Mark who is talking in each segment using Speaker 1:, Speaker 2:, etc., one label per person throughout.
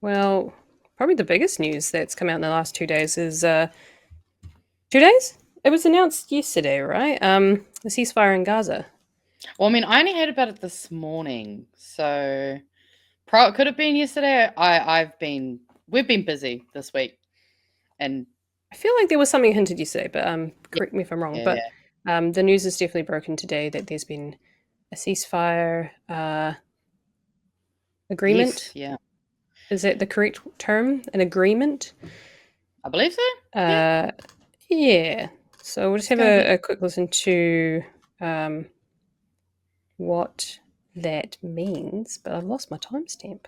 Speaker 1: Well, probably the biggest news that's come out in the last 2 days is 2 days? It was announced yesterday, right? The ceasefire in Gaza.
Speaker 2: Well, I mean, I only heard about it this morning, so it could have been yesterday. We've been busy this week, and
Speaker 1: I feel like there was something hinted yesterday, but
Speaker 2: yeah,
Speaker 1: correct me if I'm wrong.
Speaker 2: yeah,
Speaker 1: But
Speaker 2: yeah.
Speaker 1: the news is definitely broken today that there's been a ceasefire
Speaker 2: Yes,
Speaker 1: agreement.
Speaker 2: yeah,
Speaker 1: Is that the correct term? An agreement?
Speaker 2: I believe so. Yeah,
Speaker 1: Uh, yeah. So we'll just
Speaker 2: it's
Speaker 1: have
Speaker 2: gonna be.
Speaker 1: a quick listen to um, what that means. But I've lost my timestamp.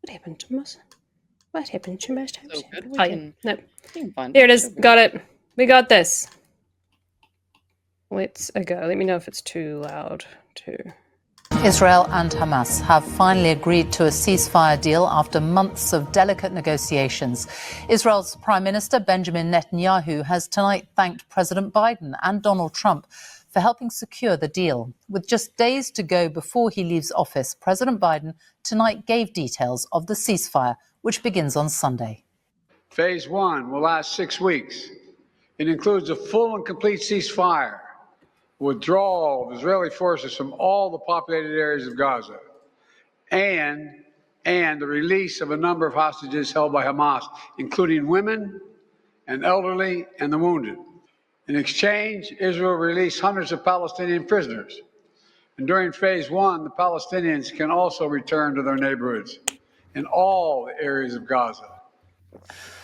Speaker 1: What happened to my What happened to my
Speaker 2: So
Speaker 1: timestamp?
Speaker 2: good.
Speaker 1: Oh yeah, no.
Speaker 2: We can find
Speaker 1: Here
Speaker 2: it.
Speaker 1: it is.
Speaker 2: She'll be
Speaker 1: Got
Speaker 2: right.
Speaker 1: it. We got this. Let's go. Let me know if it's too loud too.
Speaker 3: Israel and Hamas have finally agreed to a ceasefire deal after months of delicate negotiations. Israel's Prime Minister Benjamin Netanyahu has tonight thanked President Biden and Donald Trump for helping secure the deal. With just days to go before he leaves office, President Biden tonight gave details of the ceasefire, which begins on Sunday.
Speaker 4: Phase 1 will last 6 weeks. It includes a full and complete ceasefire, withdrawal of Israeli forces from all the populated areas of Gaza, and the release of a number of hostages held by Hamas, including women and elderly and the wounded. In exchange, Israel released hundreds of Palestinian prisoners. And during phase 1, the Palestinians can also return to their neighborhoods in all the areas of Gaza.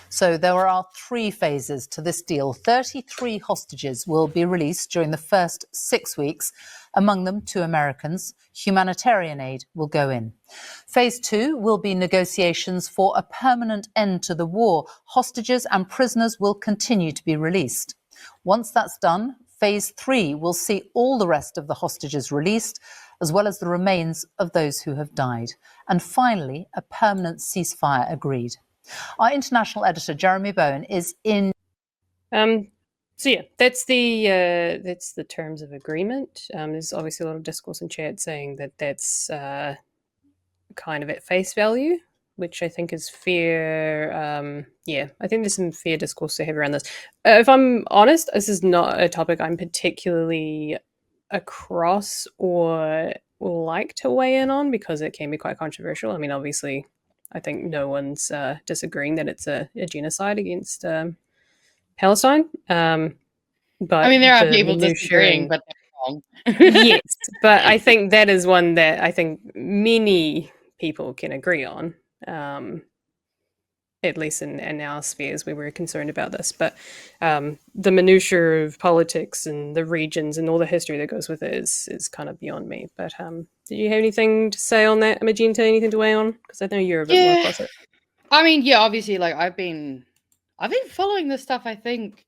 Speaker 3: So there are 3 phases to this deal. 33 hostages will be released during the first 6 weeks, among them 2 Americans. Humanitarian aid will go in. Phase 2 will be negotiations for a permanent end to the war. Hostages and prisoners will continue to be released. Once that's done, Phase 3 will see all the rest of the hostages released, as well as the remains of those who have died. And finally, a permanent ceasefire agreed. Our international editor, Jeremy Bowen, is in.
Speaker 1: So yeah, that's the terms of agreement. There's obviously a lot of discourse in chat saying that that's kind of at face value, which I think is fair. Yeah, I think there's some fair discourse to have around this. If I'm honest, this is not a topic I'm particularly across or like to weigh in on because it can be quite controversial. I mean, obviously, I think no one's disagreeing that it's a genocide against Palestine.
Speaker 2: I
Speaker 1: But
Speaker 2: mean, there are
Speaker 1: the
Speaker 2: people
Speaker 1: minutiae
Speaker 2: disagreeing,
Speaker 1: and
Speaker 2: but they're wrong.
Speaker 1: yes, but I think that is one that I think many people can agree on, um, at least in our spheres where we're concerned about this. But the minutiae of politics and the regions and all the history that goes with it is kind of beyond me. But did you have anything to say on that, Magenta? Anything to weigh on? Because I know you're a bit more
Speaker 2: Yeah,
Speaker 1: across it.
Speaker 2: I mean, yeah, obviously, like I've been following this stuff. I think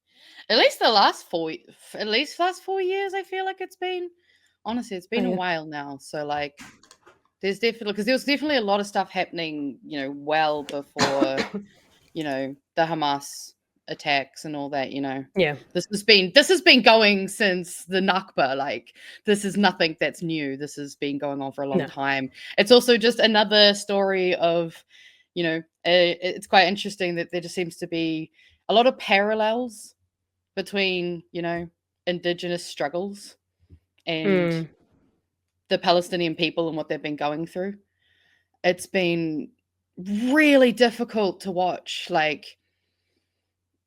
Speaker 2: at least at least last 4 years. I feel like it's been honestly, it's
Speaker 1: Oh
Speaker 2: been a
Speaker 1: yeah,
Speaker 2: while now. So like, there was definitely a lot of stuff happening, well before, the Hamas attacks and all that.
Speaker 1: yeah,
Speaker 2: This has been going since the Nakba. Like, this is nothing that's new. This has been going on for a long
Speaker 1: no,
Speaker 2: time. It's also just another story of, it's quite interesting that there just seems to be a lot of parallels between, indigenous struggles and
Speaker 1: mm,
Speaker 2: the Palestinian people and what they've been going through. It's been really difficult to watch. Like,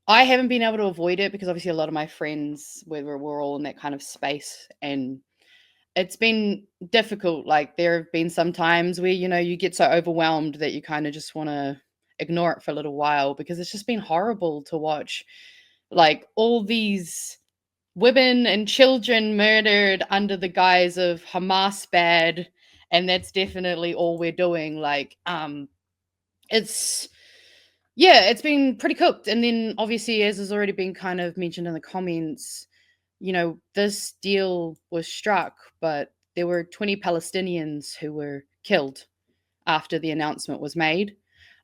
Speaker 2: I haven't been able to avoid it because obviously a lot of my friends we're all in that kind of space, and it's been difficult. Like, there have been some times where, you get so overwhelmed that you kind of just want to ignore it for a little while because it's just been horrible to watch, like, all these women and children murdered under the guise of Hamas bad, and that's definitely all we're doing. Like, it's yeah, it's been pretty cooked. And then obviously, as has already been kind of mentioned in the comments, this deal was struck, but there were 20 Palestinians who were killed after the announcement was made.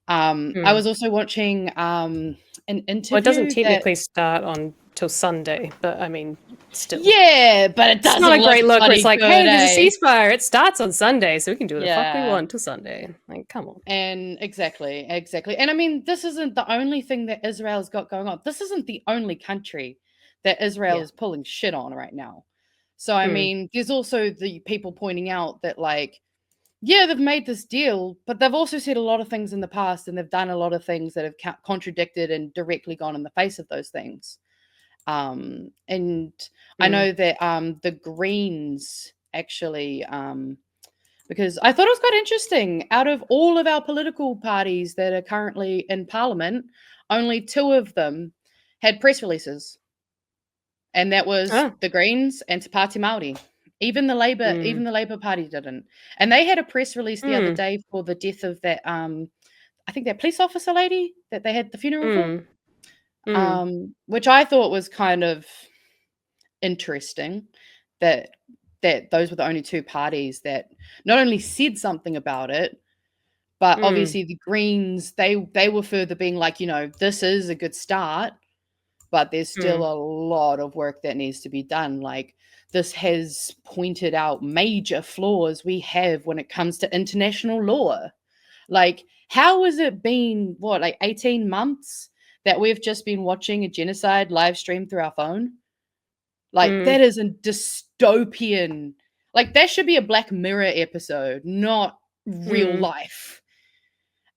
Speaker 2: I
Speaker 1: mm.
Speaker 2: was also watching an
Speaker 1: Well, it doesn't
Speaker 2: interview that
Speaker 1: technically start on till Sunday, but I mean, still.
Speaker 2: Yeah, but it doesn't
Speaker 1: It's not a great look where it's like, hey, there's a ceasefire. It starts on Sunday, so we can do what the fuck we want till Sunday. Like, come on.
Speaker 2: And exactly. And I mean, this isn't the only thing that Israel's got going on. This isn't the only country that Israel is pulling shit on right now. So, I mean, there's also the people pointing out that, like, yeah, they've made this deal, but they've also said a lot of things in the past, and they've done a lot of things that have contradicted and directly gone in the face of those things. And I know that the Greens actually, because I thought it was quite interesting, out of all of our political parties that are currently in Parliament, only 2 of them had press releases. And that was the Greens and Te Pāti Māori. Even the Labour Party didn't. And they had a press release the other day for the death of that I think that police officer lady that they had the funeral for. Which I thought was kind of interesting that those were the only 2 parties that not only said something about it, but obviously the Greens, they were further being like, you know, this is a good start, but there's still a lot of work that needs to be done. Like, this has pointed out major flaws we have when it comes to international law. Like, how has it been, like 18 months that we've just been watching a genocide live stream through our phone? Like, that is a dystopian, like, that should be a Black Mirror episode, not real life.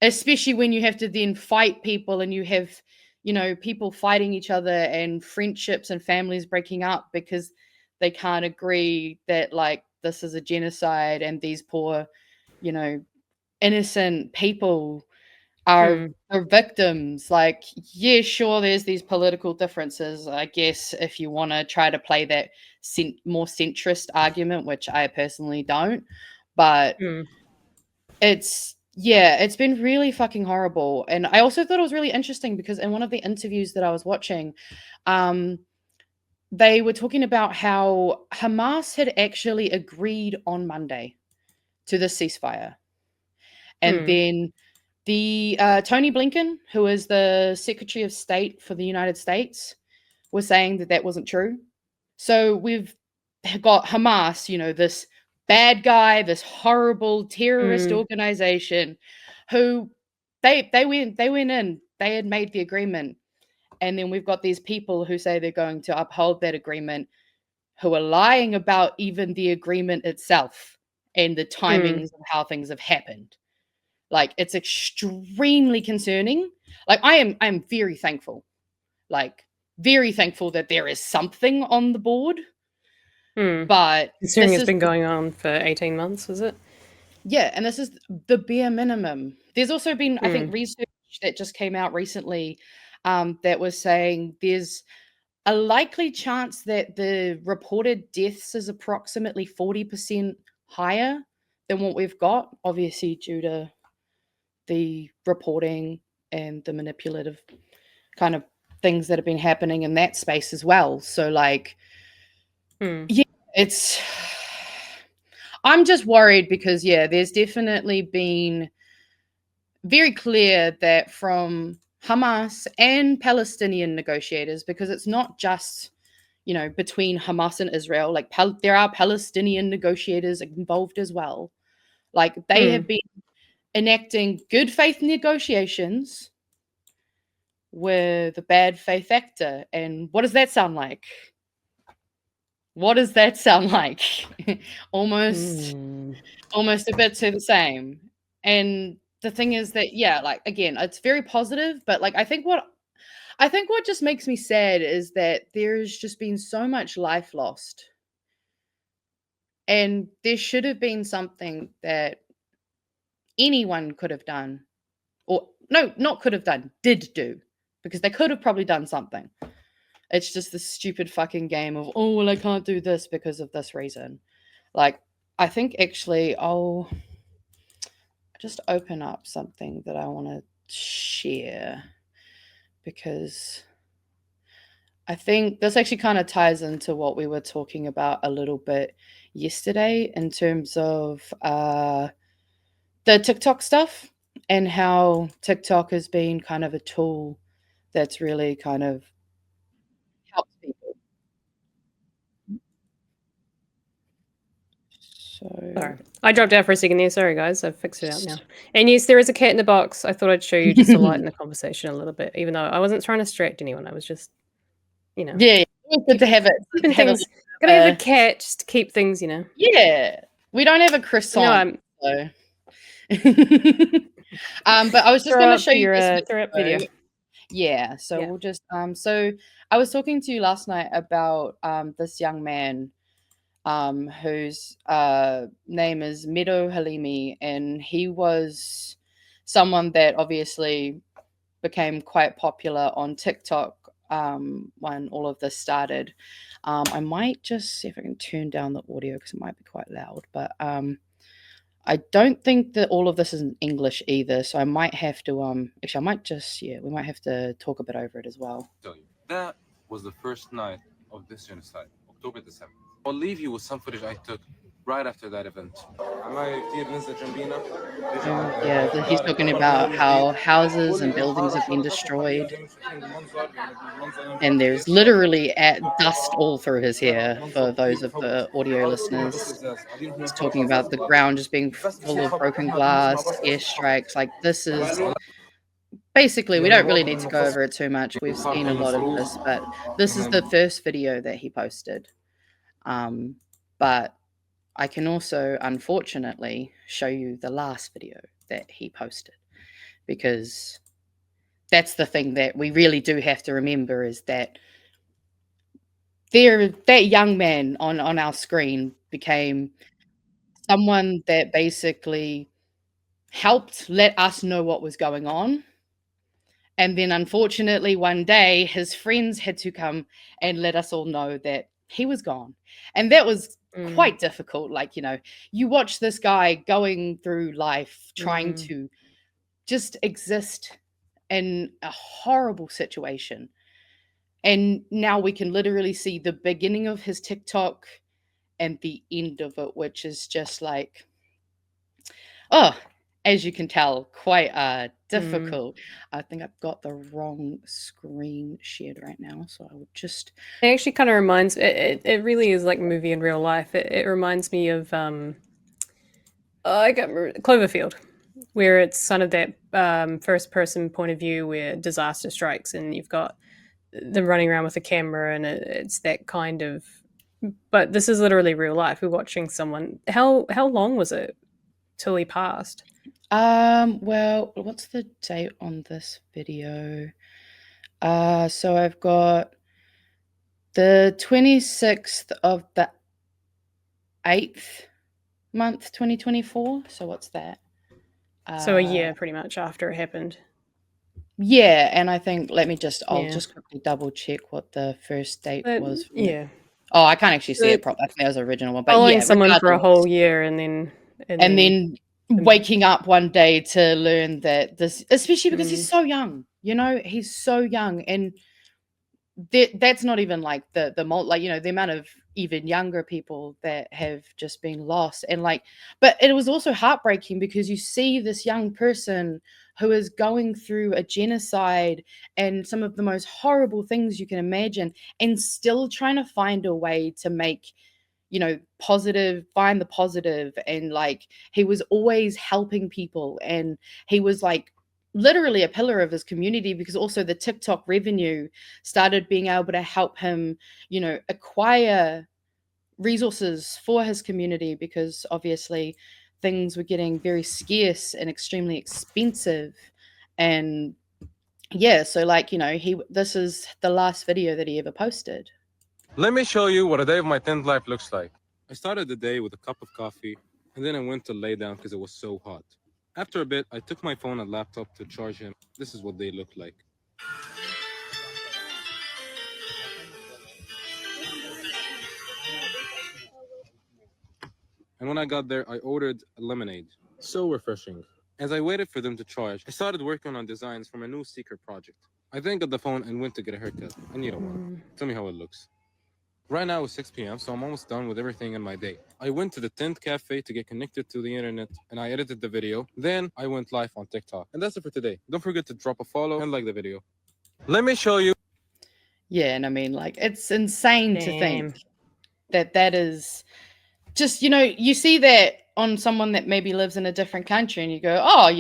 Speaker 2: Especially when you have to then fight people, and you have, you know, people fighting each other, and friendships and families breaking up because they can't agree that, like, this is a genocide and these poor, you know, innocent people are victims. Like, yeah, sure, there's these political differences, I guess, if you want to try to play that more centrist argument, which I personally don't. But it's been really fucking horrible. And I also thought it was really interesting because in one of the interviews that I was watching, they were talking about how Hamas had actually agreed on Monday to the ceasefire. And then the Tony Blinken, who is the Secretary of State for the United States, was saying that wasn't true. So we've got Hamas, you know, this bad guy, this horrible terrorist organization, who they went in, they had made the agreement, and then we've got these people who say they're going to uphold that agreement, who are lying about even the agreement itself and the timings of how things have happened. Like, it's extremely concerning. Like, I'm very thankful. Like, very thankful that there is something on the board. But
Speaker 1: considering it's been going on for 18 months, is it?
Speaker 2: Yeah, and this is the bare minimum. There's also been, I think, research that just came out recently that was saying there's a likely chance that the reported deaths is approximately 40% higher than what we've got, obviously due to the reporting and the manipulative kind of things that have been happening in that space as well. So, like, yeah, I'm just worried because, there's definitely been very clear that from Hamas and Palestinian negotiators, because it's not just, you know, between Hamas and Israel, like there are Palestinian negotiators involved as well. Like, they have been enacting good faith negotiations with a bad faith actor. And what does that sound like? What does that sound like? almost a bit to the same. And the thing is that, like, again, it's very positive, but like, I think what just makes me sad is that there's just been so much life lost. And there should have been something that anyone could have done, or no, not could have done, did do, because they could have probably done something. It's just this stupid fucking game of, oh, well, I can't do this because of this reason. Like, I think actually I'll just open up something that I want to share, because I think this actually kind of ties into what we were talking about a little bit yesterday in terms of the TikTok stuff, and how TikTok has been kind of a tool that's really kind of helped So
Speaker 1: Sorry. I dropped out for a second there. Sorry, guys. I've fixed it out now. And yes, there is a cat in the box. I thought I'd show you just to lighten the conversation a little bit, even though I wasn't trying to distract anyone. I was just,
Speaker 2: yeah, it's good to have it.
Speaker 1: keeping
Speaker 2: Have
Speaker 1: things. Gotta have a cat just to keep things,
Speaker 2: Yeah, we don't have a croissant. So. But I was just going to show you this video. Yeah, so we'll just so I was talking to you last night about this young man whose name is Medo Halimi, and he was someone that obviously became quite popular on TikTok when all of this started. I might just see if I can turn down the audio because it might be quite loud, but I don't think that all of this is in English either, so I might have to actually I might just we might have to talk a bit over it as well.
Speaker 5: That was the first night of this genocide, October the 7th. I'll leave you with some footage I took right after that event.
Speaker 2: Yeah, he's talking about how houses and buildings have been destroyed, and there's literally dust all through his hair for those of the audio listeners. He's talking about the ground just being full of broken glass, airstrikes. Like, this is basically, we don't really need to go over it too much. We've seen a lot of this, but this is the first video that he posted. But I can also, unfortunately, show you the last video that he posted, because that's the thing that we really do have to remember, is that that young man on our screen became someone that basically helped let us know what was going on. And then, unfortunately, one day his friends had to come and let us all know that he was gone. And that was quite difficult. Like, you watch this guy going through life trying to just exist in a horrible situation. And now we can literally see the beginning of his TikTok and the end of it, which is just like, as you can tell, quite difficult. I think I've got the wrong screen shared right now, so I would just...
Speaker 1: It actually kind of reminds... It really is like a movie in real life. It reminds me of Cloverfield, where it's kind of that first-person point of view where disaster strikes and you've got them running around with a camera, and it's that kind of... But this is literally real life. We're watching someone... How long was it till he passed?
Speaker 2: Well, what's the date on this video? So I've got the 26th of the 8th month, 2024. So what's that?
Speaker 1: So a year pretty much after it happened.
Speaker 2: Yeah, and I think I'll just quickly double check what the first date was. Oh, I can't actually see it properly. I think that was the original one. But
Speaker 1: following someone for a whole year and then
Speaker 2: waking up one day to learn that this, especially because he's so young, he's so young, and that's not even like the amount of even younger people that have just been lost. And but it was also heartbreaking because you see this young person who is going through a genocide and some of the most horrible things you can imagine, and still trying to find a way to make find the positive. And he was always helping people, and he was literally a pillar of his community, because also the TikTok revenue started being able to help him, acquire resources for his community, because obviously things were getting very scarce and extremely expensive. And so this is the last video that he ever posted.
Speaker 5: Let me show you what a day of my tent life looks like. I started the day with a cup of coffee, and then I went to lay down because it was so hot. After a bit, I took my phone and laptop to charge him. This is what they look like. And when I got there, I ordered a lemonade. So refreshing. As I waited for them to charge, I started working on designs for my new secret project. I then got the phone and went to get a haircut. I need one. Tell me how it looks. Right now it's 6 p.m, so I'm almost done with everything in my day. I went to the tent cafe to get connected to the internet, and I edited the video. Then I went live on TikTok. And that's it for today. Don't forget to drop a follow and like the video. Let me show you.
Speaker 2: Yeah, and I mean, it's insane to think that is just, you see that on someone that maybe lives in a different country and you go, oh,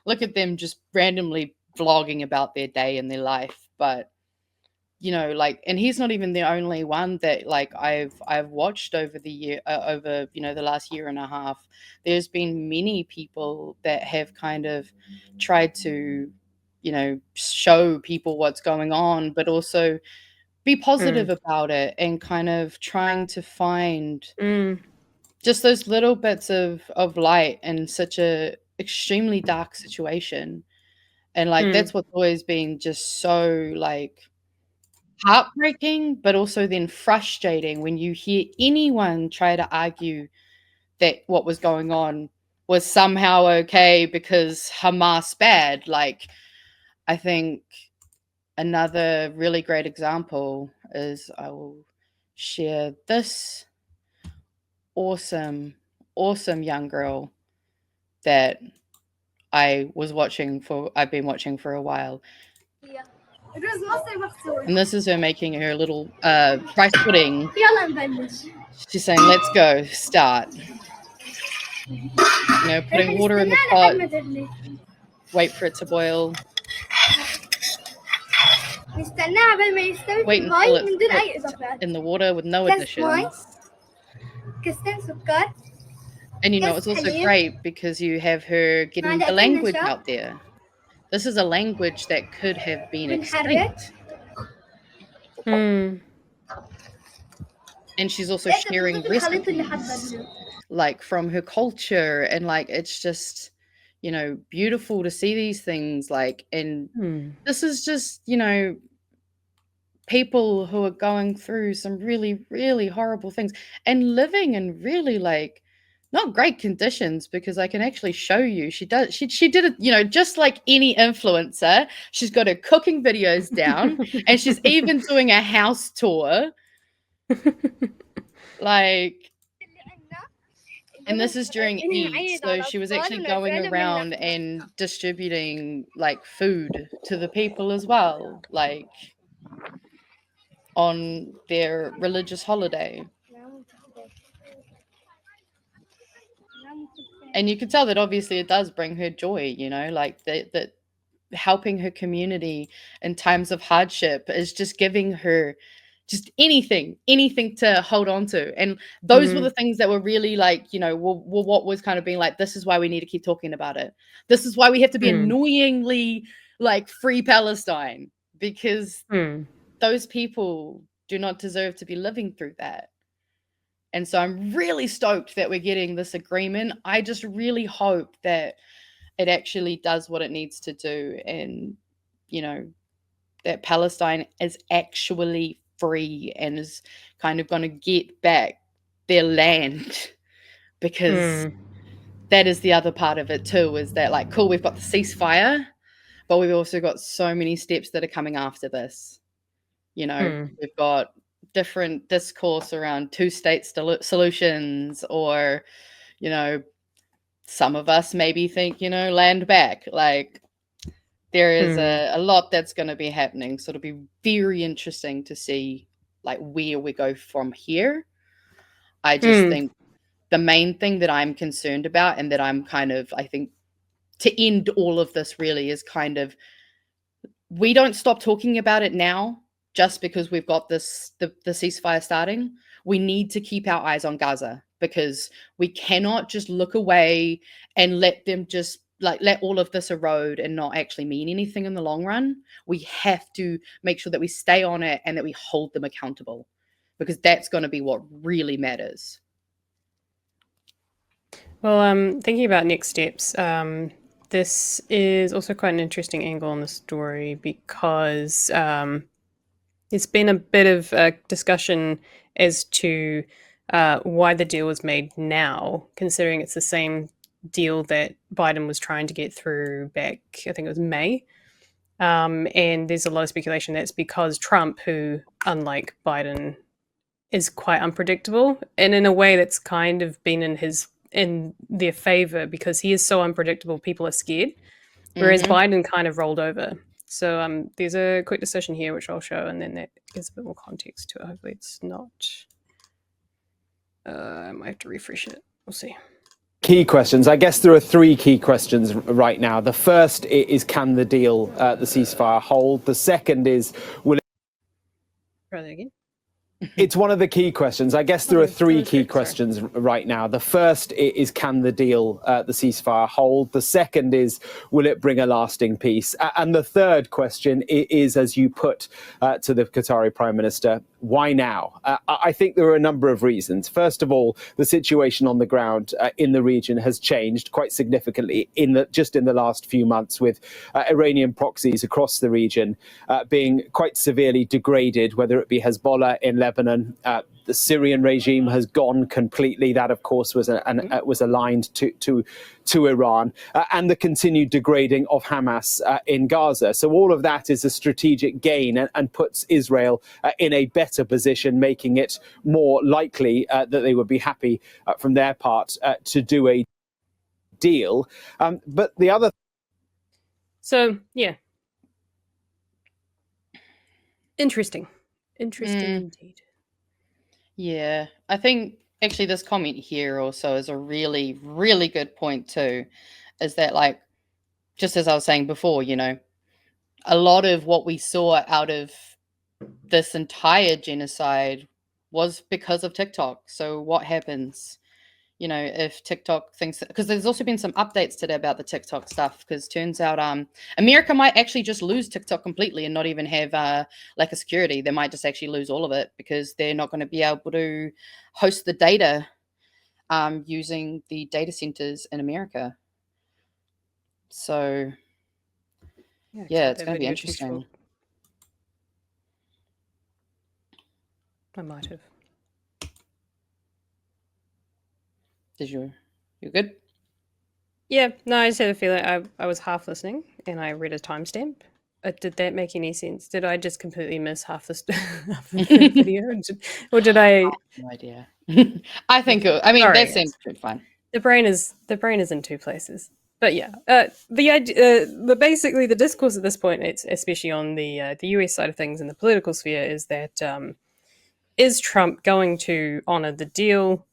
Speaker 2: look at them just randomly vlogging about their day and their life. But, and he's not even the only one that I've watched over the year, over, the last year and a half. There's been many people that have kind of tried to, show people what's going on, but also be positive about it and kind of trying to find just those little bits of light in such a extremely dark situation. And that's what's always been just so heartbreaking, but also then frustrating when you hear anyone try to argue that what was going on was somehow okay because Hamas bad. I think another really great example is, I will share this awesome young girl that I've been watching for a while. And this is her making her little rice pudding. She's saying, let's go, start. Putting water in the pot, wait for it to boil. Wait until it's in the water with no additions. And it's also great because you have her getting the language out there. This is a language that could have been extinct. And she's also sharing recipes from her culture, and it's just beautiful to see these things. And this is just people who are going through some really, really horrible things and living in really not great conditions, because I can actually show you. She did it, just like any influencer. She's got her cooking videos down and she's even doing a house tour. And this is during Eid, so she was actually going around and distributing food to the people as well, on their religious holiday. And you can tell that obviously it does bring her joy, that helping her community in times of hardship is just giving her just anything to hold on to. And those were the things that were really what was kind of being this is why we need to keep talking about it. This is why we have to be annoyingly free Palestine, because those people do not deserve to be living through that. And so I'm really stoked that we're getting this agreement. I just really hope that it actually does what it needs to do, and, that Palestine is actually free and is kind of going to get back their land, because that is the other part of it too, is that cool, we've got the ceasefire, but we've also got so many steps that are coming after this. We've got different discourse around two-state solutions, or some of us maybe think land back. There is a lot that's going to be happening, so it'll be very interesting to see where we go from here. I just think the main thing that I'm concerned about, and that I'm kind of, I think, to end all of this really, is kind of, we don't stop talking about it now just because we've got the ceasefire starting. We need to keep our eyes on Gaza, because we cannot just look away and let them just let all of this erode and not actually mean anything in the long run. We have to make sure that we stay on it and that we hold them accountable, because that's going to be what really matters.
Speaker 1: Well, thinking about next steps, this is also quite an interesting angle on the story, because there's been a bit of a discussion as to why the deal was made now, considering it's the same deal that Biden was trying to get through back, I think it was May. And there's a lot of speculation that's because Trump, who, unlike Biden, is quite unpredictable, and in a way that's kind of been in their favor, because he is so unpredictable, people are scared, whereas Biden kind of rolled over. So there's a quick discussion here which I'll show, and then that gives a bit more context to it. Hopefully it's not I might have to refresh it. We'll see.
Speaker 6: Key questions. I guess there are three key questions right now. The first is, can the deal, the ceasefire, hold? The second is, will it...
Speaker 1: Try that again.
Speaker 6: It's one of the key questions. I guess there are three key
Speaker 1: Sorry.
Speaker 6: questions right now. The first is, can the deal, the ceasefire, hold? The second is, will it bring a lasting peace? And the third question is, as you put to the Qatari Prime Minister, why now? I think there are a number of reasons. First of all, the situation on the ground in the region has changed quite significantly just in the last few months, with Iranian proxies across the region being quite severely degraded, whether it be Hezbollah in Lebanon. The Syrian regime has gone completely. That, of course, was aligned to Iran, and the continued degrading of Hamas in Gaza. So all of that is a strategic gain and puts Israel in a better position, making it more likely that they would be happy from their part to do a deal. But the other...
Speaker 1: So, yeah. Interesting indeed.
Speaker 2: Yeah, I think actually this comment here also is a really, really good point too, is that, like, just as I was saying before, you know, a lot of what we saw out of this entire genocide was because of TikTok. So what happens, you know, if TikTok thinks, because there's also been some updates today about the TikTok stuff, because turns out America might actually just lose TikTok completely and not even have like a security. They might just actually lose all of it because they're not going to be able to host the data using the data centers in America. So yeah, it's going to be interesting.
Speaker 1: I might have.
Speaker 2: You're good?
Speaker 1: Yeah, no, I just had a feeling I was half listening and I read a timestamp. Did that make any sense? Did I just completely miss half the video? Or did I...
Speaker 2: No idea. I think I mean,
Speaker 1: Sorry,
Speaker 2: that seems fine.
Speaker 1: The brain is in two places. But yeah, the idea, but basically the discourse at this point, it's especially on the US side of things in the political sphere, is that is Trump going to honor the deal?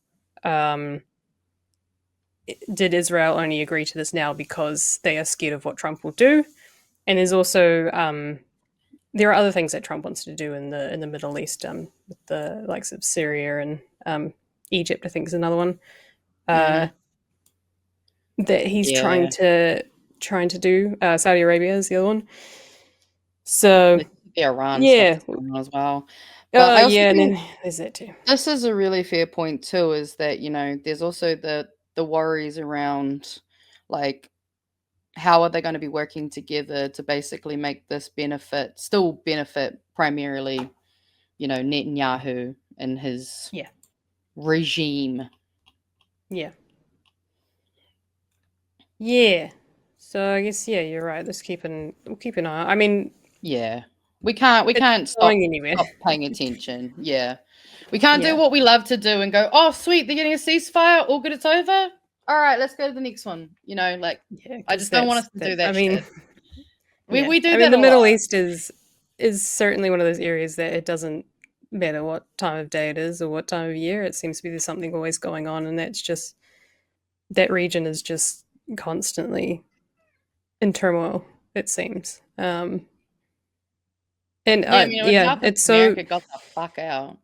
Speaker 1: Did Israel only agree to this now because they are scared of what Trump will do? And there's also there are other things that Trump wants to do in the Middle East, with the likes of Syria and Egypt, I think is another one. That he's trying to do. Saudi Arabia is the other one. So
Speaker 2: the Iran
Speaker 1: stuff
Speaker 2: as well. But
Speaker 1: yeah, and then there's that too.
Speaker 2: This is a really fair point too, is that, you know, there's also the worries around, like, how are they going to be working together to basically make this still benefit primarily, you know, Netanyahu and his regime.
Speaker 1: Yeah. So I guess you're right. We'll keep an eye. I mean,
Speaker 2: we can't stop paying attention. We can't do what we love to do and go, oh sweet, they're getting a ceasefire, all good, it's over. All right, let's go to the next one. You know, like, I just don't want us to do that. I mean, we do. I mean,
Speaker 1: the Middle East is certainly one of those areas that it doesn't matter what time of day it is or what time of year. It seems to be there's something always going on, and that's just, that region is just constantly in turmoil, it seems. And it's so
Speaker 2: America got the fuck out.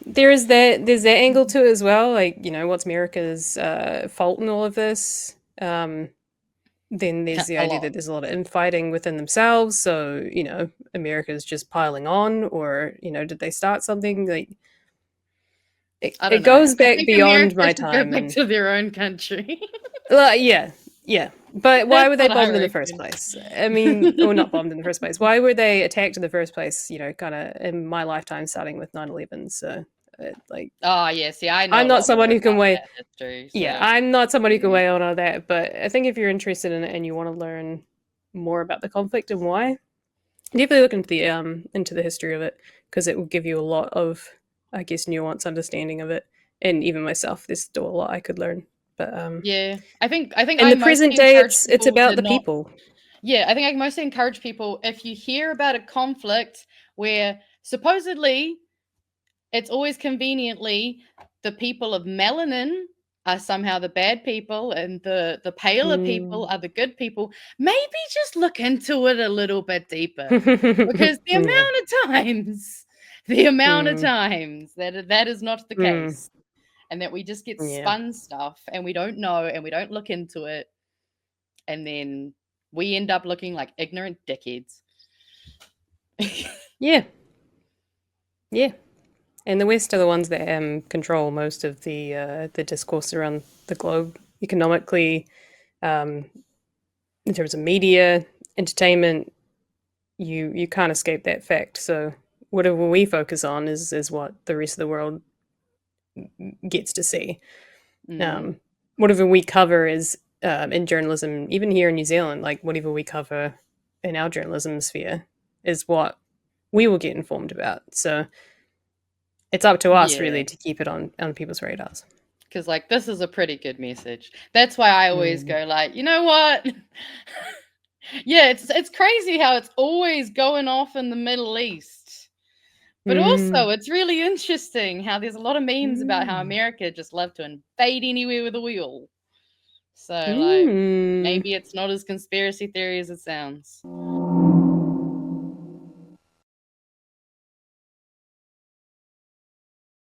Speaker 1: There's that angle to it as well. Like, you know, what's America's fault in all of this? Then there's the idea that there's a lot of infighting within themselves. So, you know, America's just piling on, or, you know, did they start something? Like, it goes back beyond my time.
Speaker 2: Go back to their own country.
Speaker 1: Yeah. But why were they bombed in the first place? I mean, or not bombed in the first place. Why were they attacked in the first place? You know, kind of in my lifetime, starting with 9/11. So, like,
Speaker 2: I know.
Speaker 1: I'm not someone who can weigh.
Speaker 2: History, so.
Speaker 1: I'm not somebody who can weigh on all that. But I think if you're interested in it and you want to learn more about the conflict and why, definitely look into the history of it, because it will give you a lot of, I guess, nuanced understanding of it. And even myself, there's still a lot I could learn. But
Speaker 2: I think
Speaker 1: in the present day, it's about the people.
Speaker 2: I think I mostly encourage people, if you hear about a conflict where supposedly it's always conveniently the people of melanin are somehow the bad people and the paler people are the good people. Maybe just look into it a little bit deeper, because the amount of times that is not the case, and that we just get spun stuff and we don't know and we don't look into it, and then we end up looking like ignorant dickheads.
Speaker 1: Yeah. And the West are the ones that control most of the discourse around the globe economically, in terms of media, entertainment. You can't escape that fact. So whatever we focus on is what the rest of the world gets to see. Whatever we cover is in journalism, even here in New Zealand, like whatever we cover in our journalism sphere is what we will get informed about. So it's up to us really to keep it on people's radars.
Speaker 2: Because like, this is a pretty good message. That's why I always go like, you know what? Yeah, it's crazy how it's always going off in the Middle East. But also, it's really interesting how there's a lot of memes about how America just love to invade anywhere with a wheel. So, like, maybe it's not as conspiracy theory as it sounds.